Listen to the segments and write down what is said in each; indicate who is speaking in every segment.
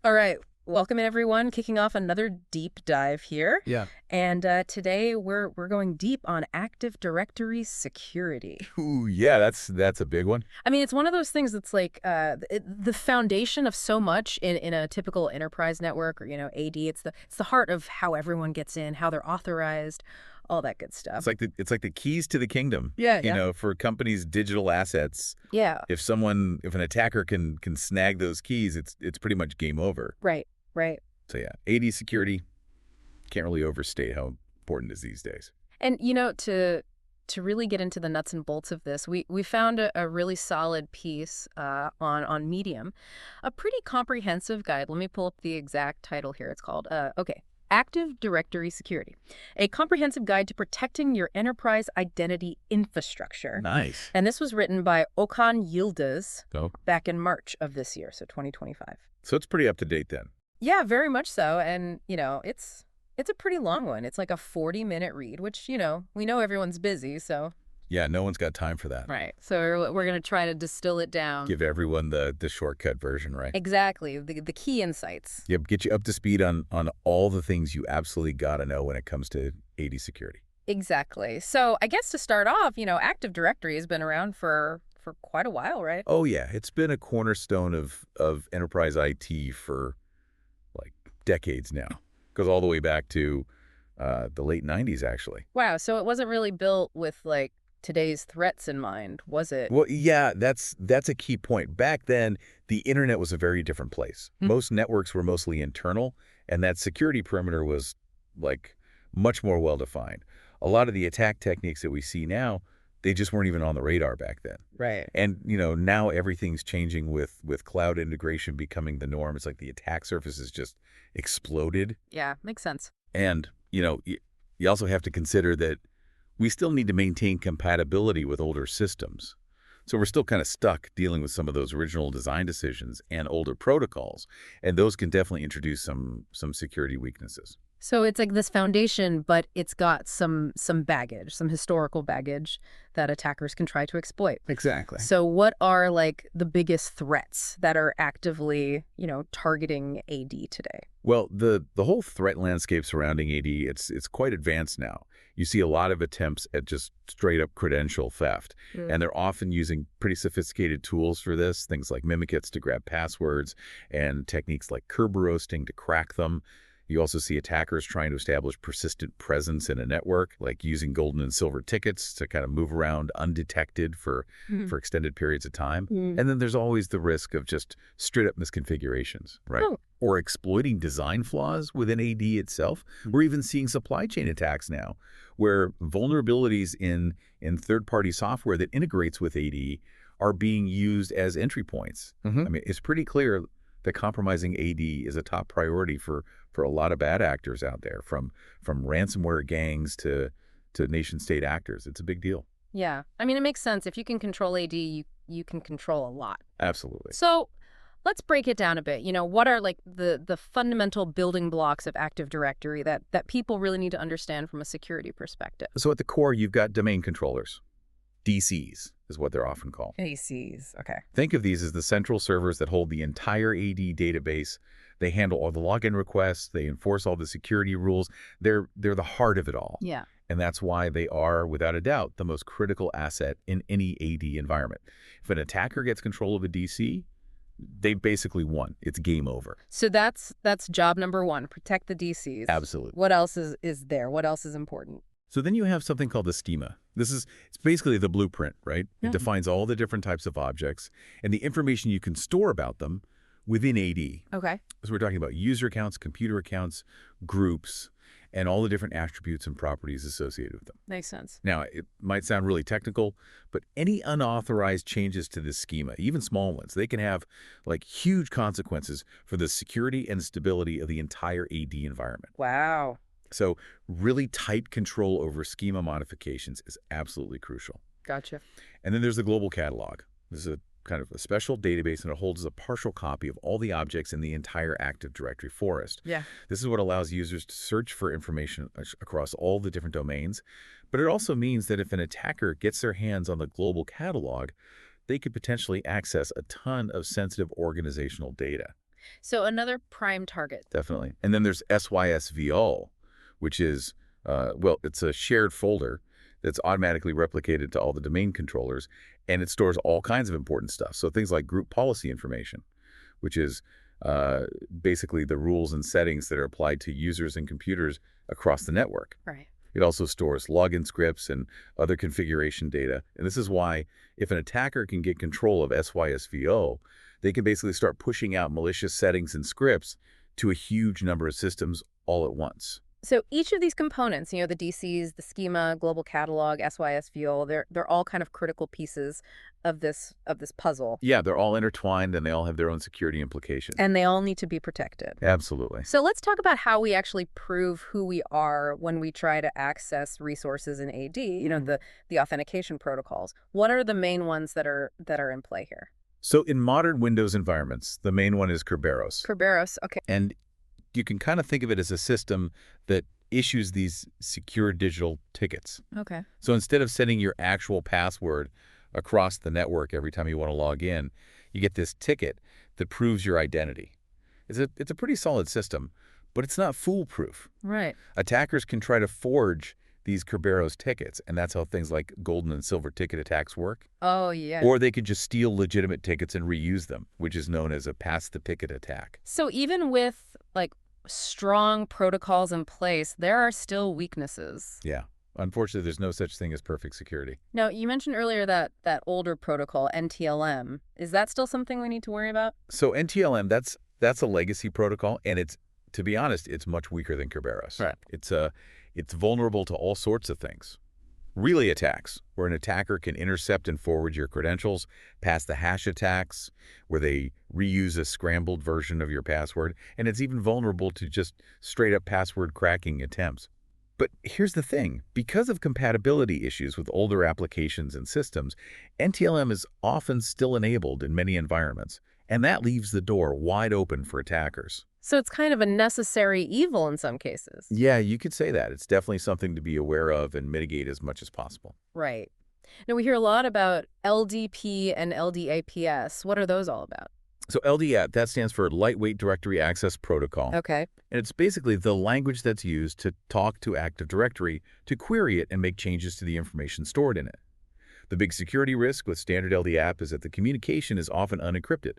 Speaker 1: All right. Welcome everyone. Kicking off another deep dive here.
Speaker 2: Yeah.
Speaker 1: And today we're going deep on Active Directory security.
Speaker 2: Ooh, yeah, that's a big one.
Speaker 1: I mean, it's one of those things that's like the foundation of so much in a typical enterprise network or, AD. It's the heart of how everyone gets in, how they're authorized, all that good stuff.
Speaker 2: It's like the keys to the kingdom.
Speaker 1: Yeah, yeah.
Speaker 2: For companies' digital assets.
Speaker 1: Yeah.
Speaker 2: If an attacker can snag those keys, it's pretty much game over.
Speaker 1: Right, right.
Speaker 2: So yeah, AD security can't really overstate how important it is these days.
Speaker 1: And to really get into the nuts and bolts of this, we found a really solid piece on Medium, a pretty comprehensive guide. Let me pull up the exact title here. It's called Active Directory Security, a comprehensive guide to protecting your enterprise identity infrastructure.
Speaker 2: Nice.
Speaker 1: And this was written by Okan Yildiz
Speaker 2: So
Speaker 1: back in March of this year, so 2025.
Speaker 2: so it's pretty up to date then.
Speaker 1: Yeah, very much so. And, it's a pretty long one. It's like a 40-minute read, which, we know everyone's busy, so.
Speaker 2: Yeah, no one's got time for that.
Speaker 1: Right. So we're going to try to distill it down.
Speaker 2: Give everyone the shortcut version, right?
Speaker 1: Exactly. The key insights.
Speaker 2: Yep, get you up to speed on all the things you absolutely got to know when it comes to AD security.
Speaker 1: Exactly. So I guess to start off, Active Directory has been around for quite a while, right?
Speaker 2: Oh yeah, it's been a cornerstone of enterprise IT for like decades now. Goes all the way back to the late 90s, actually.
Speaker 1: Wow. So it wasn't really built with like today's threats in mind, was it?
Speaker 2: Well, yeah, that's a key point. Back then, the internet was a very different place.
Speaker 1: Hmm.
Speaker 2: Most networks were mostly internal, and that security perimeter was like much more well-defined. A lot of the attack techniques that we see now, they just weren't even on the radar back then.
Speaker 1: Right.
Speaker 2: And, now everything's changing with cloud integration becoming the norm. It's like the attack surface has just exploded.
Speaker 1: Yeah, makes sense.
Speaker 2: And, you also have to consider that we still need to maintain compatibility with older systems. So we're still kind of stuck dealing with some of those original design decisions and older protocols. And those can definitely introduce some security weaknesses.
Speaker 1: So it's like this foundation, but it's got some baggage, some historical baggage that attackers can try to exploit.
Speaker 2: Exactly.
Speaker 1: So what are like the biggest threats that are actively, targeting AD today?
Speaker 2: Well, the whole threat landscape surrounding AD, it's quite advanced now. You see a lot of attempts at just straight up credential theft, and they're often using pretty sophisticated tools for this, things like mimikits to grab passwords and techniques like Kerberoasting to crack them. You also see attackers trying to establish persistent presence in a network, like using golden and silver tickets to kind of move around undetected for extended periods of time.
Speaker 1: Mm.
Speaker 2: And then there's always the risk of just straight up misconfigurations, right?
Speaker 1: Oh.
Speaker 2: Or exploiting design flaws within AD itself. We're even seeing supply chain attacks now, where vulnerabilities in third-party software that integrates with AD are being used as entry points. I mean, it's pretty clear that compromising AD is a top priority for a lot of bad actors out there, from ransomware gangs to nation-state actors. It's a big deal.
Speaker 1: Yeah. I mean, it makes sense. If you can control AD, you can control a lot.
Speaker 2: Absolutely.
Speaker 1: So let's break it down a bit. What are like the fundamental building blocks of Active Directory that people really need to understand from a security perspective?
Speaker 2: So at the core, you've got domain controllers. DCs is what they're often called.
Speaker 1: ACs. Okay.
Speaker 2: Think of these as the central servers that hold the entire AD database. They handle all the login requests. They enforce all the security rules. They're the heart of it all.
Speaker 1: Yeah.
Speaker 2: And that's why they are, without a doubt, the most critical asset in any AD environment. If an attacker gets control of a DC, they basically won. It's game over.
Speaker 1: So that's job number one, protect the DCs.
Speaker 2: Absolutely.
Speaker 1: What else is there? What else is important?
Speaker 2: So then you have something called the schema. It's basically the blueprint, right?
Speaker 1: Yeah.
Speaker 2: It defines all the different types of objects and the information you can store about them within AD.
Speaker 1: Okay.
Speaker 2: So we're talking about user accounts, computer accounts, groups, and all the different attributes and properties associated with them.
Speaker 1: Makes sense.
Speaker 2: Now, it might sound really technical, but any unauthorized changes to this schema, even small ones, they can have like huge consequences for the security and stability of the entire AD environment.
Speaker 1: Wow.
Speaker 2: So really tight control over schema modifications is absolutely crucial.
Speaker 1: Gotcha.
Speaker 2: And then there's the global catalog. This is a kind of a special database, and it holds a partial copy of all the objects in the entire Active Directory forest.
Speaker 1: Yeah.
Speaker 2: This is what allows users to search for information across all the different domains. But it also means that if an attacker gets their hands on the global catalog, they could potentially access a ton of sensitive organizational data.
Speaker 1: So another prime target.
Speaker 2: Definitely. And then there's SYSVO, which is, well, it's a shared folder that's automatically replicated to all the domain controllers, and it stores all kinds of important stuff. So things like group policy information, which is basically the rules and settings that are applied to users and computers across the network.
Speaker 1: Right.
Speaker 2: It also stores login scripts and other configuration data. And this is why if an attacker can get control of SYSVO, they can basically start pushing out malicious settings and scripts to a huge number of systems all at once.
Speaker 1: So each of these components, the DCs, the schema, global catalog, SYSVO, they're all kind of critical pieces of this puzzle,
Speaker 2: Yeah, they're all intertwined and they all have their own security implications.
Speaker 1: and they all need to be protected.
Speaker 2: Absolutely.
Speaker 1: So let's talk about how we actually prove who we are when we try to access resources in AD, the authentication protocols. What are the main ones that are in play here?
Speaker 2: So in modern Windows environments, the main one is Kerberos.
Speaker 1: Kerberos, okay.
Speaker 2: And you can kind of think of it as a system that issues these secure digital tickets.
Speaker 1: Okay.
Speaker 2: So instead of setting your actual password across the network every time you want to log in, you get this ticket that proves your identity. It's a pretty solid system, but it's not foolproof.
Speaker 1: Right.
Speaker 2: Attackers can try to forge these Kerberos tickets, and that's how things like golden and silver ticket attacks work.
Speaker 1: Oh, yeah.
Speaker 2: Or they could just steal legitimate tickets and reuse them, which is known as a pass-the-ticket attack.
Speaker 1: So even with strong protocols in place, there are still weaknesses.
Speaker 2: Yeah. Unfortunately, there's no such thing as perfect security.
Speaker 1: Now, you mentioned earlier that older protocol, NTLM. Is that still something we need to worry about?
Speaker 2: So NTLM, that's a legacy protocol, and to be honest, it's much weaker than Kerberos.
Speaker 1: Right.
Speaker 2: It's vulnerable to all sorts of things. Relay attacks, where an attacker can intercept and forward your credentials, pass the hash attacks, where they reuse a scrambled version of your password, and it's even vulnerable to just straight-up password cracking attempts. But here's the thing. Because of compatibility issues with older applications and systems, NTLM is often still enabled in many environments, and that leaves the door wide open for attackers.
Speaker 1: So it's kind of a necessary evil in some cases.
Speaker 2: Yeah, you could say that. It's definitely something to be aware of and mitigate as much as possible.
Speaker 1: Right. Now, we hear a lot about LDP and LDAPS. What are those all about?
Speaker 2: So LDAP, that stands for Lightweight Directory Access Protocol.
Speaker 1: Okay.
Speaker 2: And it's basically the language that's used to talk to Active Directory to query it and make changes to the information stored in it. The big security risk with standard LDAP is that the communication is often unencrypted.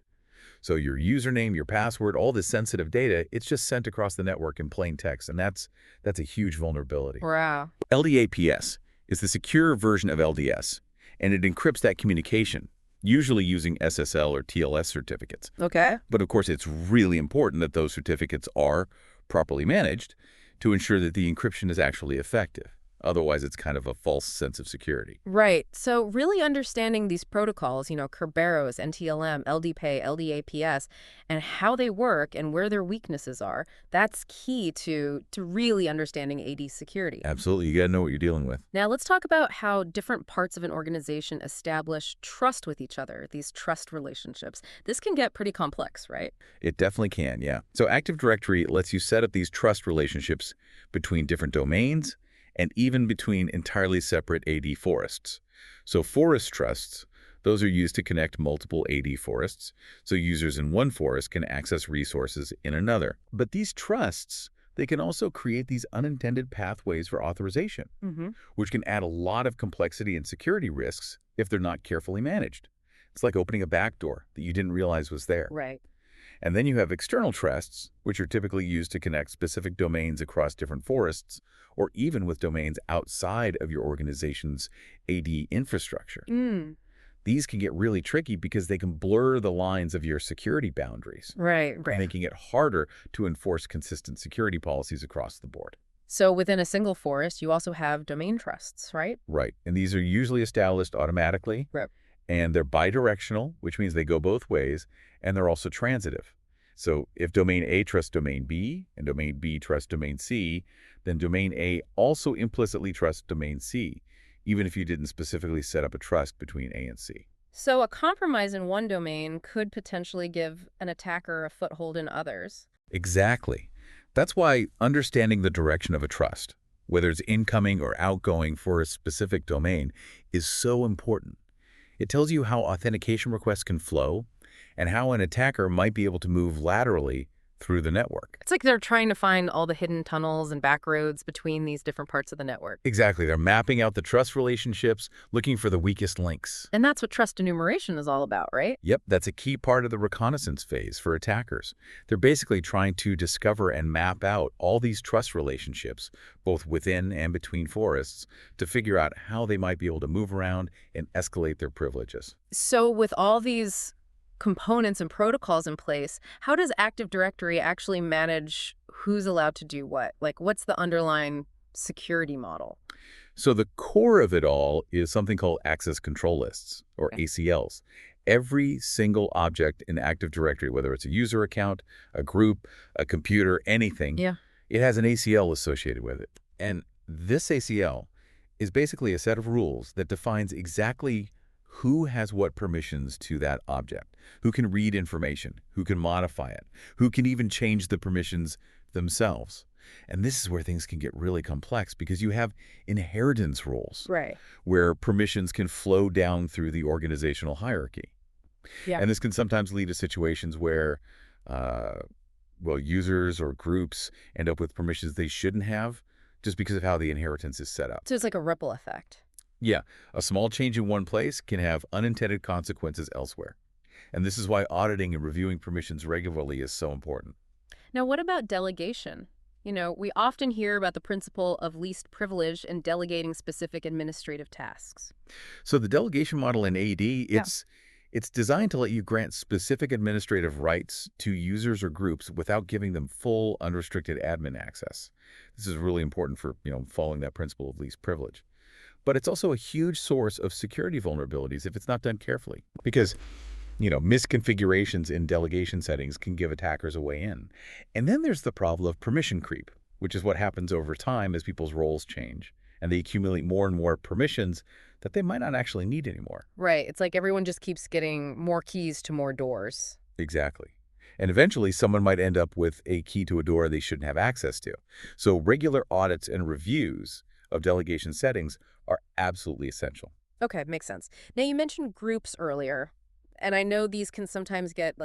Speaker 2: So your username, your password, all this sensitive data, it's just sent across the network in plain text, and that's a huge vulnerability.
Speaker 1: Wow.
Speaker 2: LDAPS is the secure version of LDS, and it encrypts that communication, usually using SSL or TLS certificates.
Speaker 1: Okay.
Speaker 2: But of course, it's really important that those certificates are properly managed to ensure that the encryption is actually effective. Otherwise, it's kind of a false sense of security.
Speaker 1: Right. So really understanding these protocols, Kerberos, NTLM, LDPay, LDAPS, and how they work and where their weaknesses are, that's key to really understanding AD security.
Speaker 2: Absolutely. You got to know what you're dealing with.
Speaker 1: Now, let's talk about how different parts of an organization establish trust with each other, these trust relationships. This can get pretty complex, right?
Speaker 2: It definitely can, yeah. So Active Directory lets you set up these trust relationships between different domains and even between entirely separate AD forests. So forest trusts, those are used to connect multiple AD forests, so users in one forest can access resources in another. But these trusts, they can also create these unintended pathways for authorization, which can add a lot of complexity and security risks if they're not carefully managed. It's like opening a back door that you didn't realize was there.
Speaker 1: Right.
Speaker 2: And then you have external trusts, which are typically used to connect specific domains across different forests, or even with domains outside of your organization's AD infrastructure. These can get really tricky because they can blur the lines of your security boundaries,
Speaker 1: Right.
Speaker 2: making it harder to enforce consistent security policies across the board.
Speaker 1: So within a single forest, you also have domain trusts, right?
Speaker 2: Right. And these are usually established automatically.
Speaker 1: Right.
Speaker 2: And they're bidirectional, which means they go both ways, and they're also transitive. So if domain A trusts domain B and domain B trusts domain C, then domain A also implicitly trusts domain C, even if you didn't specifically set up a trust between A and C.
Speaker 1: So a compromise in one domain could potentially give an attacker a foothold in others.
Speaker 2: Exactly. That's why understanding the direction of a trust, whether it's incoming or outgoing for a specific domain, is so important. It tells you how authentication requests can flow and how an attacker might be able to move laterally through the network.
Speaker 1: It's like they're trying to find all the hidden tunnels and back roads between these different parts of the network.
Speaker 2: Exactly. They're mapping out the trust relationships, looking for the weakest links.
Speaker 1: And that's what trust enumeration is all about, right?
Speaker 2: Yep, that's a key part of the reconnaissance phase for attackers. They're basically trying to discover and map out all these trust relationships, both within and between forests, to figure out how they might be able to move around and escalate their privileges.
Speaker 1: So with all these components and protocols in place, how does Active Directory actually manage who's allowed to do what? Like, what's the underlying security model?
Speaker 2: So the core of it all is something called access control lists, or
Speaker 1: Okay.
Speaker 2: ACLs. Every single object in Active Directory, whether it's a user account, a group, a computer, anything,
Speaker 1: Yeah.
Speaker 2: it has an ACL associated with it. And this ACL is basically a set of rules that defines exactly who has what permissions to that object, who can read information, who can modify it, who can even change the permissions themselves. And this is where things can get really complex because you have inheritance rules
Speaker 1: Right.
Speaker 2: where permissions can flow down through the organizational hierarchy.
Speaker 1: Yeah.
Speaker 2: And this can sometimes lead to situations where, uh, well, users or groups end up with permissions they shouldn't have just because of how the inheritance is set up.
Speaker 1: So it's like a ripple effect.
Speaker 2: Yeah, a small change in one place can have unintended consequences elsewhere. And this is why auditing and reviewing permissions regularly is so important.
Speaker 1: Now, what about delegation? We often hear about the principle of least privilege and delegating specific administrative tasks.
Speaker 2: So the delegation model in AD,
Speaker 1: Yeah.
Speaker 2: it's designed to let you grant specific administrative rights to users or groups without giving them full unrestricted admin access. This is really important for, following that principle of least privilege. But it's also a huge source of security vulnerabilities if it's not done carefully. Because, misconfigurations in delegation settings can give attackers a way in. And then there's the problem of permission creep, which is what happens over time as people's roles change. And they accumulate more and more permissions that they might not actually need anymore.
Speaker 1: Right. It's like everyone just keeps getting more keys to more doors.
Speaker 2: Exactly. And eventually, someone might end up with a key to a door they shouldn't have access to. So regular audits and reviews of delegation settings are absolutely essential.
Speaker 1: Okay, makes sense. Now, you mentioned groups earlier, and I know these can sometimes get,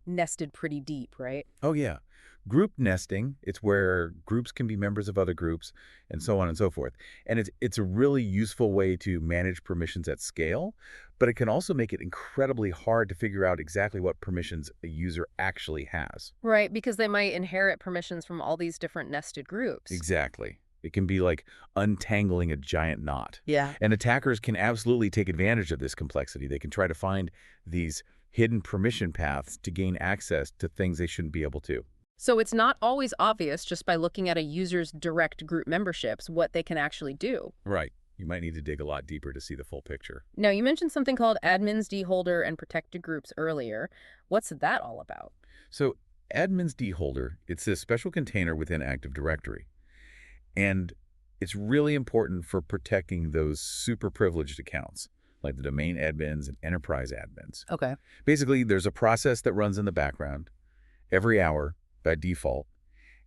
Speaker 1: nested pretty deep, right?
Speaker 2: Oh, yeah. Group nesting, it's where groups can be members of other groups and so on and so forth. And it's a really useful way to manage permissions at scale, but it can also make it incredibly hard to figure out exactly what permissions a user actually has.
Speaker 1: Right, because they might inherit permissions from all these different nested groups.
Speaker 2: Exactly. It can be like untangling a giant knot.
Speaker 1: Yeah.
Speaker 2: And attackers can absolutely take advantage of this complexity. They can try to find these hidden permission paths to gain access to things they shouldn't be able to.
Speaker 1: So it's not always obvious just by looking at a user's direct group memberships what they can actually do.
Speaker 2: Right. You might need to dig a lot deeper to see the full picture.
Speaker 1: Now, you mentioned something called admins, deholder, and protected groups earlier. What's that all about?
Speaker 2: So admin's deholder, it's a special container within Active Directory. And it's really important for protecting those super privileged accounts, like the domain admins and enterprise admins.
Speaker 1: Okay.
Speaker 2: Basically, there's a process that runs in the background every hour by default,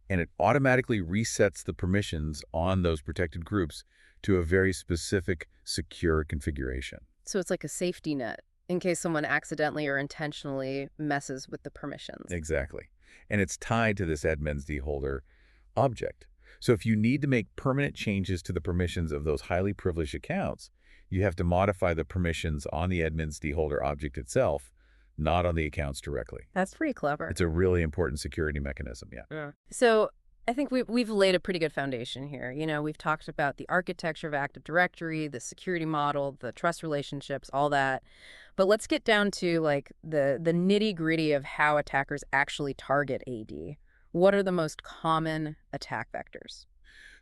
Speaker 2: and it automatically resets the permissions on those protected groups to a very specific, secure configuration.
Speaker 1: So it's like a safety net in case someone accidentally or intentionally messes with the permissions.
Speaker 2: Exactly. And it's tied to this admin's deholder object. So if you need to make permanent changes to the permissions of those highly privileged accounts, you have to modify the permissions on the admin's deholder object itself, not on the accounts directly.
Speaker 1: That's pretty clever.
Speaker 2: It's a really important security mechanism, yeah.
Speaker 1: Yeah. So I think we've laid a pretty good foundation here. We've talked about the architecture of Active Directory, the security model, the trust relationships, all that. But let's get down to the nitty-gritty of how attackers actually target AD. What are the most common attack vectors?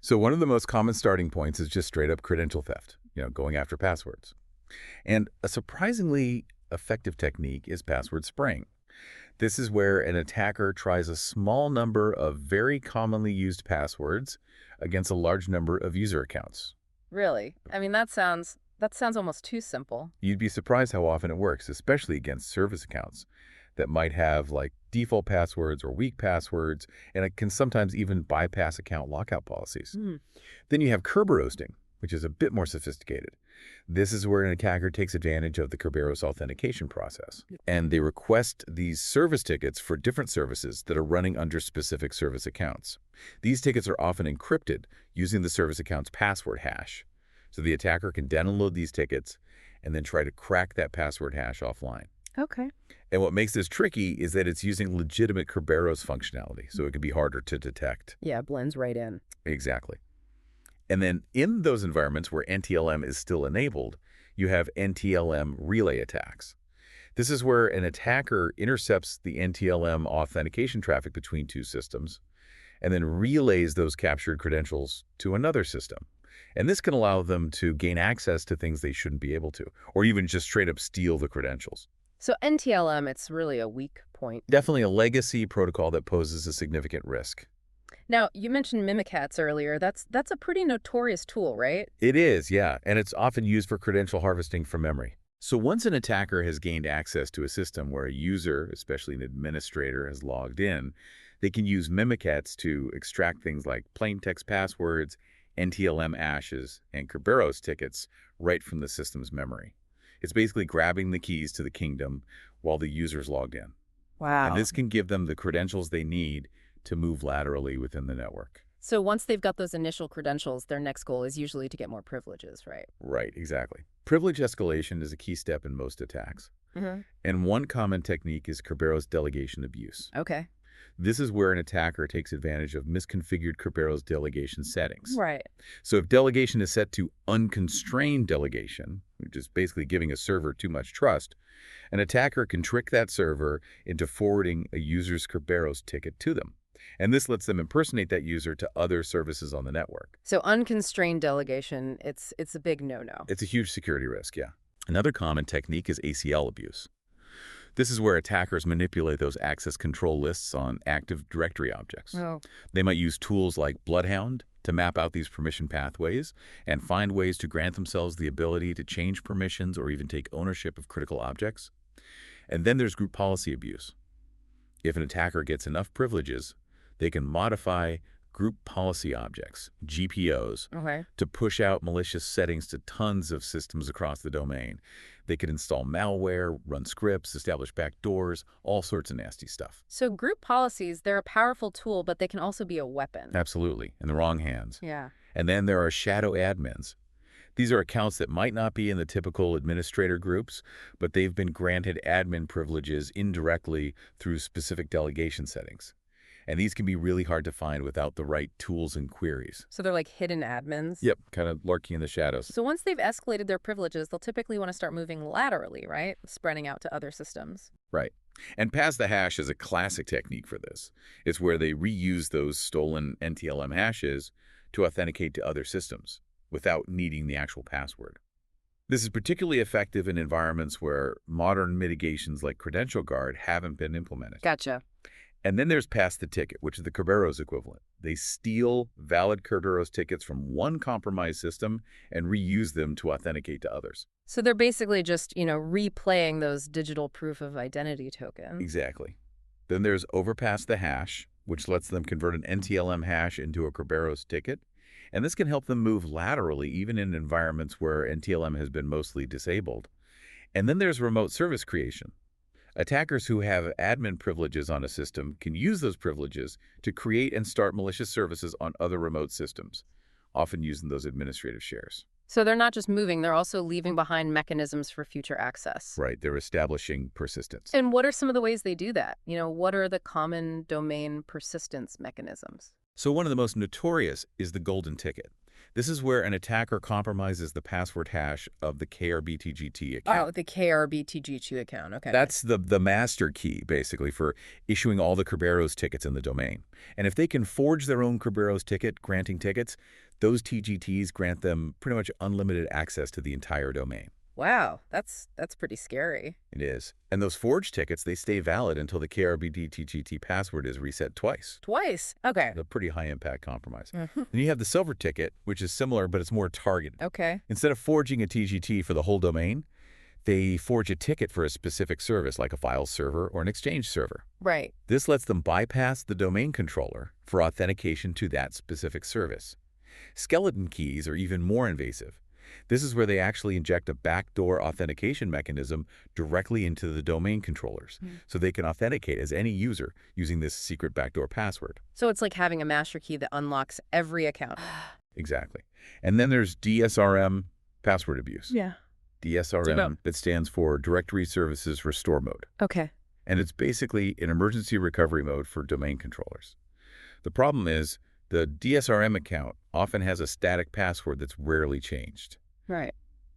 Speaker 2: So one of the most common starting points is just straight up credential theft, going after passwords. And a surprisingly effective technique is password spraying. This is where an attacker tries a small number of very commonly used passwords against a large number of user accounts.
Speaker 1: Really? I mean, that sounds almost too simple.
Speaker 2: You'd be surprised how often it works, especially against service accounts that might have default passwords or weak passwords, and it can sometimes even bypass account lockout policies. Then you have Kerberoasting, which is a bit more sophisticated. This is where an attacker takes advantage of the Kerberos authentication process. And they request these service tickets for different services that are running under specific service accounts. These tickets are often encrypted using the service account's password hash. So the attacker can download these tickets and then try to crack that password hash offline.
Speaker 1: Okay.
Speaker 2: And what makes this tricky is that it's using legitimate Kerberos functionality, so it can be harder to detect.
Speaker 1: Yeah, it blends right in.
Speaker 2: Exactly. And then in those environments where NTLM is still enabled, you have NTLM relay attacks. This is where an attacker intercepts the NTLM authentication traffic between two systems and then relays those captured credentials to another system. And this can allow them to gain access to things they shouldn't be able to, or even just straight up steal the credentials.
Speaker 1: So NTLM, it's really a weak point.
Speaker 2: Definitely a legacy protocol that poses a significant risk.
Speaker 1: Now, you mentioned Mimikatz earlier. That's a pretty notorious tool, right?
Speaker 2: It is, yeah, and it's often used for credential harvesting from memory. So once an attacker has gained access to a system where a user, especially an administrator, has logged in, they can use Mimikatz to extract things like plain text passwords, NTLM hashes, and Kerberos tickets right from the system's memory. It's basically grabbing the keys to the kingdom while the user's logged in.
Speaker 1: Wow.
Speaker 2: And this can give them the credentials they need to move laterally within the network.
Speaker 1: So once they've got those initial credentials, their next goal is usually to get more privileges, right?
Speaker 2: Right, exactly. Privilege escalation is a key step in most attacks.
Speaker 1: Mm-hmm.
Speaker 2: And one common technique is Kerberos delegation abuse.
Speaker 1: Okay.
Speaker 2: This is where an attacker takes advantage of misconfigured Kerberos delegation settings.
Speaker 1: Right.
Speaker 2: So if delegation is set to unconstrained delegation, which is basically giving a server too much trust, an attacker can trick that server into forwarding a user's Kerberos ticket to them. And this lets them impersonate that user to other services on the network.
Speaker 1: So unconstrained delegation, it's a big no-no.
Speaker 2: It's a huge security risk, yeah. Another common technique is ACL abuse. This is where attackers manipulate those access control lists on Active Directory objects.
Speaker 1: Oh.
Speaker 2: They might use tools like Bloodhound to map out these permission pathways and find ways to grant themselves the ability to change permissions or even take ownership of critical objects. And then there's group policy abuse. If an attacker gets enough privileges, they can modify group policy objects, GPOs,
Speaker 1: Okay.
Speaker 2: to push out malicious settings to tons of systems across the domain. They could install malware, run scripts, establish backdoors, all sorts of nasty stuff.
Speaker 1: So group policies, they're a powerful tool, but they can also be a weapon.
Speaker 2: Absolutely, in the wrong hands.
Speaker 1: Yeah.
Speaker 2: And then there are shadow admins. These are accounts that might not be in the typical administrator groups, but they've been granted admin privileges indirectly through specific delegation settings. And these can be really hard to find without the right tools and queries.
Speaker 1: So they're like hidden admins?
Speaker 2: Yep, kind of lurking in the shadows.
Speaker 1: So once they've escalated their privileges, they'll typically want to start moving laterally, right? Spreading out to other systems.
Speaker 2: Right. And pass the hash is a classic technique for this. It's where they reuse those stolen NTLM hashes to authenticate to other systems without needing the actual password. This is particularly effective in environments where modern mitigations like Credential Guard haven't been implemented.
Speaker 1: Gotcha.
Speaker 2: And then there's pass the ticket, which is the Kerberos equivalent. They steal valid Kerberos tickets from one compromised system and reuse them to authenticate to others.
Speaker 1: So they're basically just, replaying those digital proof of identity tokens.
Speaker 2: Exactly. Then there's overpass the hash, which lets them convert an NTLM hash into a Kerberos ticket. And this can help them move laterally, even in environments where NTLM has been mostly disabled. And then there's remote service creation. Attackers who have admin privileges on a system can use those privileges to create and start malicious services on other remote systems, often using those administrative shares.
Speaker 1: So they're not just moving, they're also leaving behind mechanisms for future access.
Speaker 2: Right, they're establishing persistence.
Speaker 1: And what are some of the ways they do that? What are the common domain persistence mechanisms?
Speaker 2: So one of the most notorious is the golden ticket. This is where an attacker compromises the password hash of the KRBTGT account.
Speaker 1: Oh, the KRBTG2 account. Okay.
Speaker 2: That's the master key, basically, for issuing all the Kerberos tickets in the domain. And if they can forge their own Kerberos ticket, granting tickets, those TGTs grant them pretty much unlimited access to the entire domain.
Speaker 1: Wow, that's pretty scary.
Speaker 2: It is. And those forged tickets, they stay valid until the KRBTGT password is reset twice.
Speaker 1: Twice? Okay.
Speaker 2: A pretty high-impact compromise.
Speaker 1: Mm-hmm.
Speaker 2: Then you have the silver ticket, which is similar, but it's more targeted.
Speaker 1: Okay.
Speaker 2: Instead of forging a TGT for the whole domain, they forge a ticket for a specific service, like a file server or an exchange server.
Speaker 1: Right.
Speaker 2: This lets them bypass the domain controller for authentication to that specific service. Skeleton keys are even more invasive. This is where they actually inject a backdoor authentication mechanism directly into the domain controllers, so they can authenticate as any user using this secret backdoor password.
Speaker 1: So it's like having a master key that unlocks every account.
Speaker 2: Exactly. And then there's DSRM password abuse.
Speaker 1: Yeah.
Speaker 2: DSRM, that stands for Directory Services Restore Mode.
Speaker 1: Okay.
Speaker 2: And it's basically an emergency recovery mode for domain controllers. The problem is the DSRM account often has a static password that's rarely changed.
Speaker 1: Right.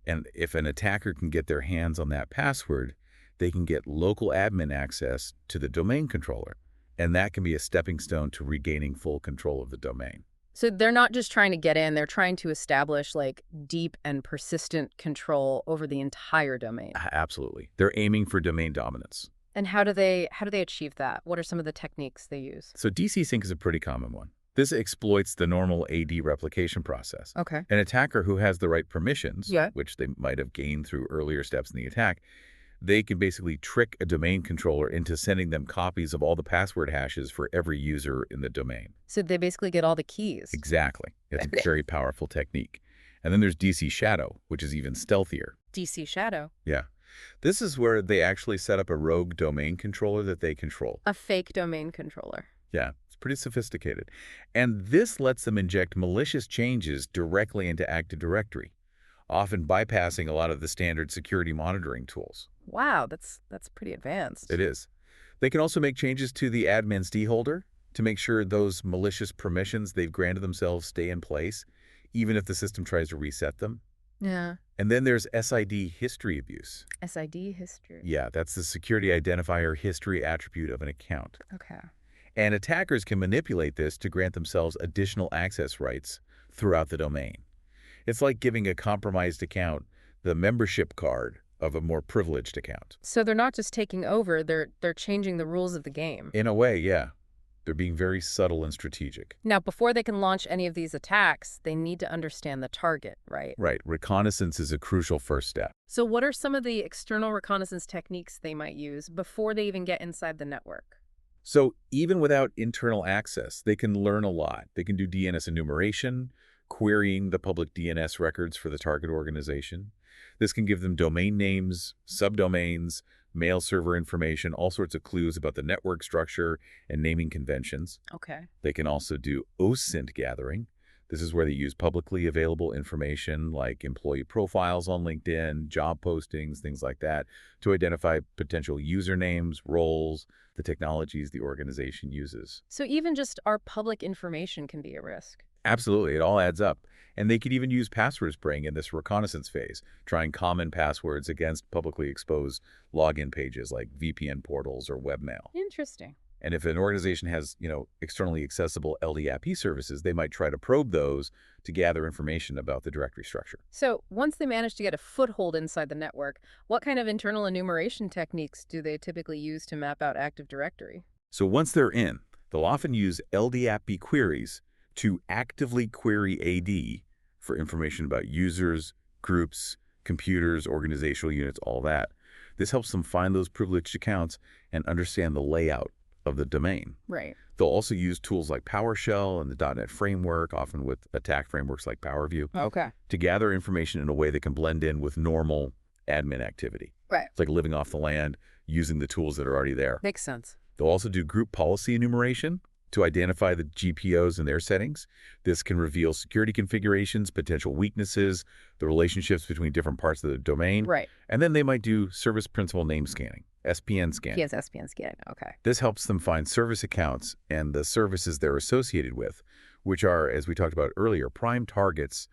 Speaker 2: And if an attacker can get their hands on that password, they can get local admin access to the domain controller. And that can be a stepping stone to regaining full control of the domain.
Speaker 1: So they're not just trying to get in, they're trying to establish like deep and persistent control over the entire domain.
Speaker 2: Absolutely. They're aiming for domain dominance.
Speaker 1: And how do they achieve that? What are some of the techniques they use?
Speaker 2: So DC sync is a pretty common one. This exploits the normal AD replication process.
Speaker 1: Okay.
Speaker 2: An attacker who has the right permissions,
Speaker 1: Yeah.
Speaker 2: which they might have gained through earlier steps in the attack, they can basically trick a domain controller into sending them copies of all the password hashes for every user in the domain.
Speaker 1: So they basically get all the keys.
Speaker 2: Exactly. It's a very powerful technique. And then there's DC Shadow, which is even stealthier.
Speaker 1: DC Shadow.
Speaker 2: Yeah. This is where they actually set up a rogue domain controller that they control.
Speaker 1: A fake domain controller.
Speaker 2: Yeah, it's pretty sophisticated. And this lets them inject malicious changes directly into Active Directory, often bypassing a lot of the standard security monitoring tools.
Speaker 1: Wow, that's pretty advanced.
Speaker 2: It is. They can also make changes to the admin's holder to make sure those malicious permissions they've granted themselves stay in place, even if the system tries to reset them.
Speaker 1: Yeah.
Speaker 2: And then there's SID history abuse.
Speaker 1: SID history.
Speaker 2: Yeah, that's the security identifier history attribute of an account.
Speaker 1: Okay.
Speaker 2: And attackers can manipulate this to grant themselves additional access rights throughout the domain. It's like giving a compromised account the membership card of a more privileged account.
Speaker 1: So they're not just taking over, they're changing the rules of the game.
Speaker 2: In a way, yeah. They're being very subtle and strategic.
Speaker 1: Now, before they can launch any of these attacks, they need to understand the target, right?
Speaker 2: Right. Reconnaissance is a crucial first step.
Speaker 1: So what are some of the external reconnaissance techniques they might use before they even get inside the network?
Speaker 2: So even without internal access, they can learn a lot. They can do DNS enumeration, querying the public DNS records for the target organization. This can give them domain names, subdomains, mail server information, all sorts of clues about the network structure and naming conventions.
Speaker 1: Okay.
Speaker 2: They can also do OSINT gathering. This is where they use publicly available information like employee profiles on LinkedIn, job postings, things like that, to identify potential usernames, roles, the technologies the organization uses.
Speaker 1: So even just our public information can be a risk.
Speaker 2: Absolutely, it all adds up. And they could even use password spraying in this reconnaissance phase, trying common passwords against publicly exposed login pages like VPN portals or webmail.
Speaker 1: Interesting.
Speaker 2: And if an organization has, externally accessible LDAP services, they might try to probe those to gather information about the directory structure.
Speaker 1: So once they manage to get a foothold inside the network, what kind of internal enumeration techniques do they typically use to map out Active Directory?
Speaker 2: So once they're in, they'll often use LDAP queries to actively query AD for information about users, groups, computers, organizational units, all that. This helps them find those privileged accounts and understand the layout of the domain.
Speaker 1: Right.
Speaker 2: They'll also use tools like PowerShell and the .NET framework, often with attack frameworks like PowerView,
Speaker 1: Okay.
Speaker 2: to gather information in a way that can blend in with normal admin activity.
Speaker 1: Right.
Speaker 2: It's like living off the land, using the tools that are already there.
Speaker 1: Makes sense.
Speaker 2: They'll also do group policy enumeration to identify the GPOs and their settings. This can reveal security configurations, potential weaknesses, the relationships between different parts of the domain.
Speaker 1: Right.
Speaker 2: And then they might do service principal name scanning, SPN scanning.
Speaker 1: Yes, SPN scanning. Okay.
Speaker 2: This helps them find service accounts and the services they're associated with, which are, as we talked about earlier, prime targets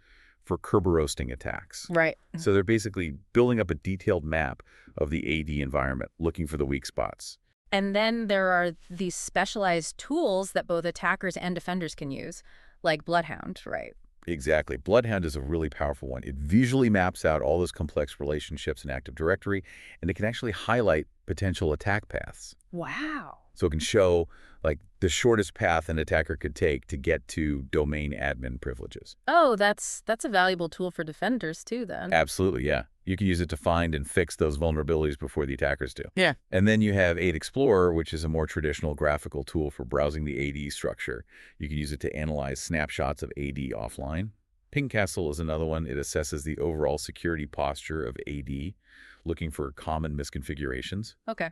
Speaker 2: for Kerberoasting attacks.
Speaker 1: Right.
Speaker 2: So they're basically building up a detailed map of the AD environment, looking for the weak spots.
Speaker 1: And then there are these specialized tools that both attackers and defenders can use, like Bloodhound, right?
Speaker 2: Exactly. Bloodhound is a really powerful one. It visually maps out all those complex relationships in Active Directory, and it can actually highlight potential attack paths.
Speaker 1: Wow.
Speaker 2: So it can show like the shortest path an attacker could take to get to domain admin privileges.
Speaker 1: Oh, that's a valuable tool for defenders too, then.
Speaker 2: Absolutely, yeah. You can use it to find and fix those vulnerabilities before the attackers do.
Speaker 1: Yeah.
Speaker 2: And then you have AID Explorer, which is a more traditional graphical tool for browsing the AD structure. You can use it to analyze snapshots of AD offline, Ping Castle is another one. It assesses the overall security posture of AD, looking for common misconfigurations.
Speaker 1: Okay.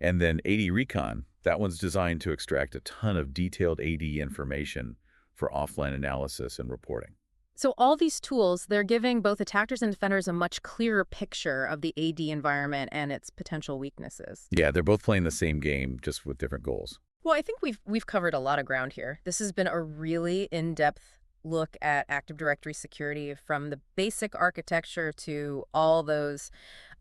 Speaker 2: And then AD Recon, that one's designed to extract a ton of detailed AD information for offline analysis and reporting.
Speaker 1: So all these tools, they're giving both attackers and defenders a much clearer picture of the AD environment and its potential weaknesses.
Speaker 2: Yeah, they're both playing the same game, just with different goals.
Speaker 1: Well, I think we've covered a lot of ground here. This has been a really in-depth look at Active Directory security, from the basic architecture to all those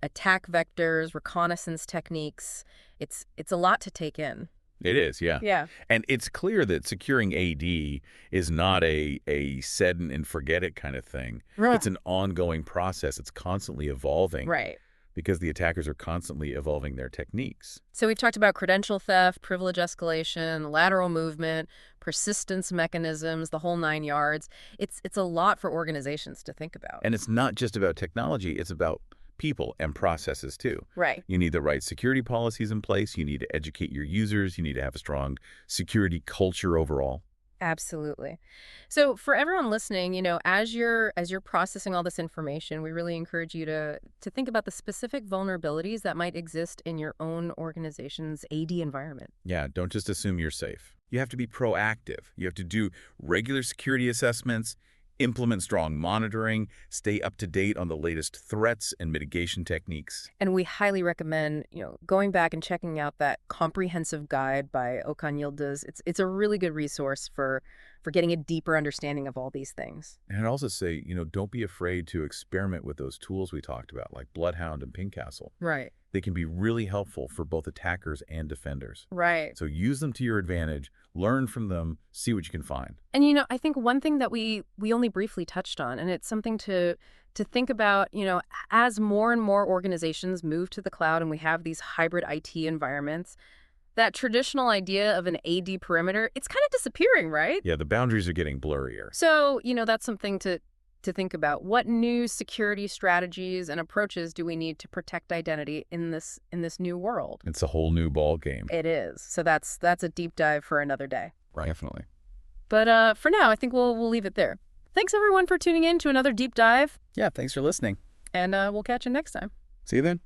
Speaker 1: attack vectors, reconnaissance techniques. It's a lot to take in.
Speaker 2: It is, yeah.
Speaker 1: Yeah.
Speaker 2: And it's clear that securing AD is not a set and forget it kind of thing.
Speaker 1: Right.
Speaker 2: It's an ongoing process. It's constantly evolving.
Speaker 1: Right.
Speaker 2: Because the attackers are constantly evolving their techniques.
Speaker 1: So we've talked about credential theft, privilege escalation, lateral movement, persistence mechanisms, the whole 9 yards. It's a lot for organizations to think about.
Speaker 2: And it's not just about technology, it's about people and processes too.
Speaker 1: Right.
Speaker 2: You need the right security policies in place, you need to educate your users, you need to have a strong security culture overall.
Speaker 1: Absolutely. So for everyone listening, as you're processing all this information, we really encourage you to think about the specific vulnerabilities that might exist in your own organization's AD environment.
Speaker 2: Yeah, don't just assume you're safe. You have to be proactive. You have to do regular security assessments, implement strong monitoring, stay up to date on the latest threats and mitigation techniques.
Speaker 1: And we highly recommend, going back and checking out that comprehensive guide by Okan Yildiz. It's a really good resource for getting a deeper understanding of all these things.
Speaker 2: And I'd also say, don't be afraid to experiment with those tools we talked about, like Bloodhound and Ping Castle.
Speaker 1: Right.
Speaker 2: They can be really helpful for both attackers and defenders.
Speaker 1: Right.
Speaker 2: So use them to your advantage, learn from them, see what you can find.
Speaker 1: And, I think one thing that we only briefly touched on, and it's something to think about, as more and more organizations move to the cloud and we have these hybrid IT environments, that traditional idea of an AD perimeter, it's kind of disappearing, right?
Speaker 2: Yeah, the boundaries are getting blurrier.
Speaker 1: So, that's something to think about. What new security strategies and approaches do we need to protect identity in this new world?
Speaker 2: It's a whole new ball game.
Speaker 1: It is. So that's a deep dive for another day.
Speaker 2: Right. Definitely.
Speaker 1: But for now, I think we'll leave it there. Thanks everyone for tuning in to another deep dive.
Speaker 2: Yeah, thanks for listening.
Speaker 1: And we'll catch you next time.
Speaker 2: See you then.